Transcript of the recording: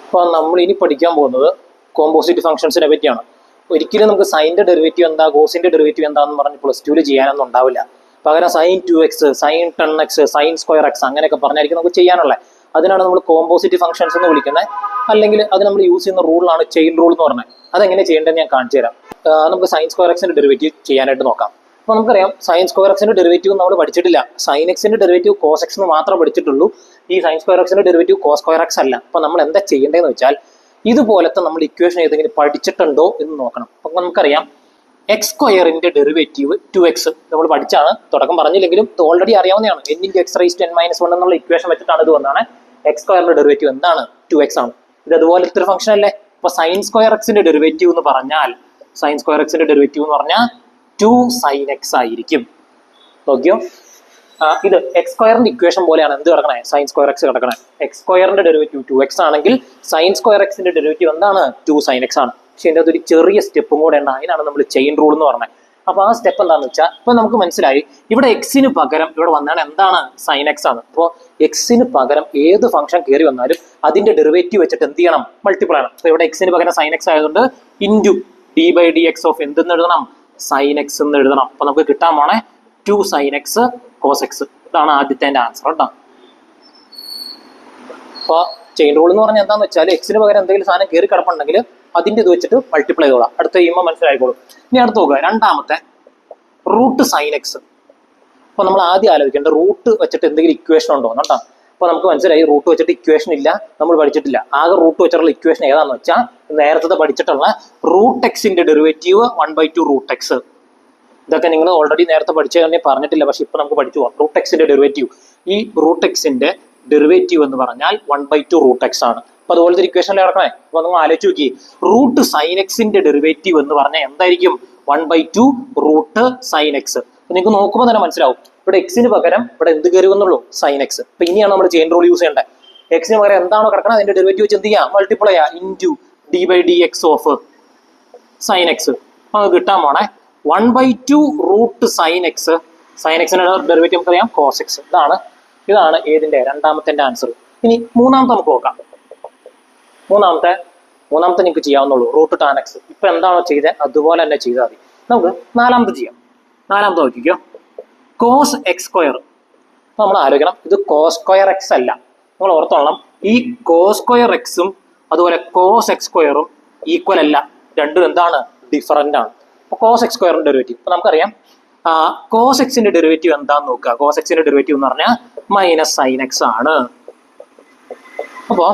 അപ്പോൾ നമ്മൾ ഇനി പഠിക്കാൻ പോകുന്നത് കോമ്പോസിറ്റ് ഫംഗ്ഷൻസിനെ പറ്റിയാണ്. ഒരിക്കലും നമുക്ക് സൈൻ്റെ ഡെറിവേറ്റീവ് എന്താ, കോസിൻ്റെ ഡെറിവേറ്റീവ് എന്താണെന്ന് പറഞ്ഞ് +2 ചെയ്യാനൊന്നും ഉണ്ടാവില്ല. പകരം sin 2x, sin 10x, sin square X അങ്ങനെയൊക്കെ പറഞ്ഞായിരിക്കും നമുക്ക് ചെയ്യാനുള്ളത്. അതിനാണ് നമ്മൾ കോമ്പോസിറ്റ് ഫംഗ്ഷൻസ് എന്ന് വിളിക്കുന്നത്. അല്ലെങ്കിൽ അത് നമ്മൾ യൂസ് ചെയ്യുന്ന റൂളാണ് ചെയിൻ റൂൾ എന്ന് പറഞ്ഞത്. അതെങ്ങനെ ചെയ്യേണ്ടതെന്ന് ഞാൻ കാണിച്ചു തരാം. നമുക്ക് sin സ്ക്വയർ എക്സിൻ്റെ ഡെറിവേറ്റീവ് ചെയ്യാനായിട്ട് നോക്കാം. അപ്പോൾ നമുക്കറിയാം sin സ്ക്വയർ എക്സിൻ്റെ ഡെറിവേറ്റീവ് നമ്മൾ പഠിച്ചിട്ടില്ല. sin എക്സിൻ്റെ ഡെറിവേറ്റീവ് cos എക്സ് എന്ന് മാത്രമേ പഠിച്ചിട്ടുള്ളൂ. ഈ sin സ്ക്വയർ എക്സിൻ്റെ ഡെറിവേറ്റീവ് cos സ്ക്വയർ എക്സ് അല്ല. അപ്പോൾ നമ്മൾ എന്താ ചെയ്യേണ്ടതെന്ന് വെച്ചാൽ ഇതുപോലത്തെ നമ്മൾ ഇക്വേഷൻ ഏതെങ്കിലും പഠിച്ചിട്ടുണ്ടോ എന്ന് നോക്കണം. അപ്പം നമുക്കറിയാം എക്സ് സ്ക്വയറിന്റെ ഡെറിവേറ്റീവ് 2x നമ്മൾ പഠിച്ചാണ്. തുടക്കം പറഞ്ഞില്ലെങ്കിലും ഇത് ഓൾറെഡി അറിയാവുന്നതാണ്. n(x)(n-1) എന്നുള്ള ഇക്വേഷൻ വെച്ചിട്ടാണ് ഇത് വന്നതാണ്. എക്സ് സ്ക്വയറിന്റെ ഡെറിവേറ്റീവ് എന്താണ്? 2x ആണ്. ഇത് അതുപോലത്തെ ഒരു ഫംഗ്ഷൻ അല്ലേ. അപ്പൊ sin സ്ക്വയർ എക്സിന്റെ ഡെറിവേറ്റീവ് എന്ന് പറഞ്ഞാൽ 2 sin x ആയിരിക്കും. നോക്കിയോ, ഇത് എക്സ് സ്ക്വയറിന്റെ ഇക്വേഷൻ പോലെയാണ് എന്ത് കിടക്കണേ? sin സ്ക്വയർ എക്സ് കിടക്കണേ. എക്സ് സ്ക്വയറിന്റെ ഡെറിവേറ്റീവ് 2x ആണെങ്കിൽ sin സ്ക്വയർ എക്സിന്റെ ഡെറിവേറ്റീവ് എന്താണ്? 2 sin x ആണ്. പക്ഷെ ഇതിൻ്റെ അതൊരു ചെറിയ സ്റ്റെപ്പും കൂടെ ഉണ്ട്. അതിനാണ് നമ്മൾ ചെയിൻ റൂൾ എന്ന് പറഞ്ഞത്. അപ്പൊ ആ സ്റ്റെപ്പ് എന്താണെന്ന് വെച്ചാൽ ഇപ്പൊ നമുക്ക് മനസ്സിലായി ഇവിടെ എക്സിന് പകരം ഇവിടെ വന്നാണ് എന്താണ്? sin x ആണ്. അപ്പോൾ എക്സിന് പകരം ഏത് ഫംഗ്ഷൻ കയറി വന്നാലും അതിന്റെ ഡെറിവേറ്റീവ് വെച്ചിട്ട് എന്ത് ചെയ്യണം? മൾട്ടിപ്ലൈ ആണ്. അപ്പൊ ഇവിടെ എക്സിന് പകരം sin x ആയതുകൊണ്ട് ഇൻറ്റു d/dx ഓഫ് എന്തെന്ന് എഴുതണം? sin x എന്ന് എഴുതണം. അപ്പൊ നമുക്ക് കിട്ടാൻ പോണേ 2 sin x cos x. ഇതാണ് ആദ്യത്തെ ആൻസർ കേട്ടോ. അപ്പൊ ചെയിൻ റൂൾ എന്ന് പറഞ്ഞാൽ എന്താണെന്ന് വെച്ചാൽ എക്സിന് പകരം എന്തെങ്കിലും സാധനം കയറി കിടപ്പുണ്ടെങ്കിൽ അതിന്റെ ഇത് വെച്ചിട്ട് മൾട്ടിപ്ലൈ ചെയ്തോളാം. അടുത്ത കഴിയുമ്പോൾ മനസ്സിലായിക്കോളും. ഇനി അടുത്ത് നോക്കുക, രണ്ടാമത്തെ √sin x. അപ്പൊ നമ്മൾ ആദ്യം ആലോചിക്കേണ്ട റൂട്ട് വെച്ചിട്ട് എന്തെങ്കിലും ഇക്വേഷൻ ഉണ്ടോ കേട്ടോ. അപ്പൊ നമുക്ക് മനസ്സിലായി റൂട്ട് വെച്ചിട്ട് ഇക്വേഷൻ ഇല്ല, നമ്മൾ പഠിച്ചിട്ടില്ല. ആകെ റൂട്ട് വെച്ചിട്ടുള്ള ഇക്വേഷൻ ഏതാണെന്ന് വെച്ചാൽ നേരത്തെ പഠിച്ചിട്ടുള്ള √x-ന്റെ ഡെറിവേറ്റീവ് 1/2 √x. ഇതൊക്കെ നിങ്ങൾ ഓൾറെഡി നേരത്തെ പഠിച്ചു തന്നെ പറഞ്ഞിട്ടില്ല, പക്ഷെ ഇപ്പൊ നമുക്ക് പഠിച്ചു പോകാം. √x-ന്റെ ഡെറിവേറ്റീവ്, ഈ √x-ന്റെ ഡെറിവേറ്റീവ് എന്ന് പറഞ്ഞാൽ 1/2 √x ആണ്. അപ്പൊ അതുപോലത്തെ ഇക്വേഷനിൽ ഇറക്കണേ. അപ്പൊ നമ്മൾ ആലോചിച്ച് നോക്കി, √sin x-ന്റെ ഡെറിവേറ്റീവ് എന്ന് പറഞ്ഞാൽ എന്തായിരിക്കും? 1/2 √sin x. നിങ്ങൾക്ക് നോക്കുമ്പോൾ തന്നെ മനസ്സിലാവും ഇവിടെ എക്സിന് പകരം ഇവിടെ എന്ത് കയറി വന്നുള്ളൂ? sin x. അപ്പൊ ഇനിയാണ് നമ്മൾ ചെയിൻ റൂൾ യൂസ് ചെയ്യേണ്ടത്. എക്സിന് പകരം എന്താണോ കിടക്കണം അതിന്റെ ഡെറിവേറ്റീവ് വെച്ച് എന്ത് ചെയ്യാം? മൾട്ടിപ്ലൈ ചെയ്യാം. Into d/dx of sin x. അപ്പൊ അത് കിട്ടാൻ പോണേ 1/2 √sin x. sin x-ന്റെ ഡെറിവേറ്റീവ് നമുക്കറിയാം cos x. ഇതാണ് ഏതിന്റെ? രണ്ടാമത്തെ ആൻസർ. ഇനി മൂന്നാമത്തെ നമുക്ക് നോക്കാം. മൂന്നാമത്തെ നിങ്ങൾക്ക് ചെയ്യാവുന്നുള്ളൂ, √tan x. ഇപ്പൊ എന്താണോ ചെയ്തത് അതുപോലെ തന്നെ ചെയ്താൽ മതി. നമുക്ക് നാലാമത്തെ ചെയ്യാം. നാലാമത്തെ നോക്കിക്കോ, cos x². നമ്മൾ ആലോചിക്കണം, ഇത് cos സ്ക്വയർ എക്സ് അല്ല. നമ്മൾ ഓർത്തോളണം, ഈ cos സ്ക്വയർ എക്സും അതുപോലെ cos x² ഈക്വൽ അല്ല. രണ്ടും എന്താണ്? ഡിഫറൻ്റ് ആണ്. അപ്പൊ cos x² ഡെറിവേറ്റീവ് ഇപ്പൊ നമുക്കറിയാം. cos x-ന്റെ ഡെറിവേറ്റീവ് എന്താന്ന് നോക്കുക. cos x-ന്റെ ഡെറിവേറ്റീവ് എന്ന് പറഞ്ഞാൽ -sin x ആണ്. അപ്പോൾ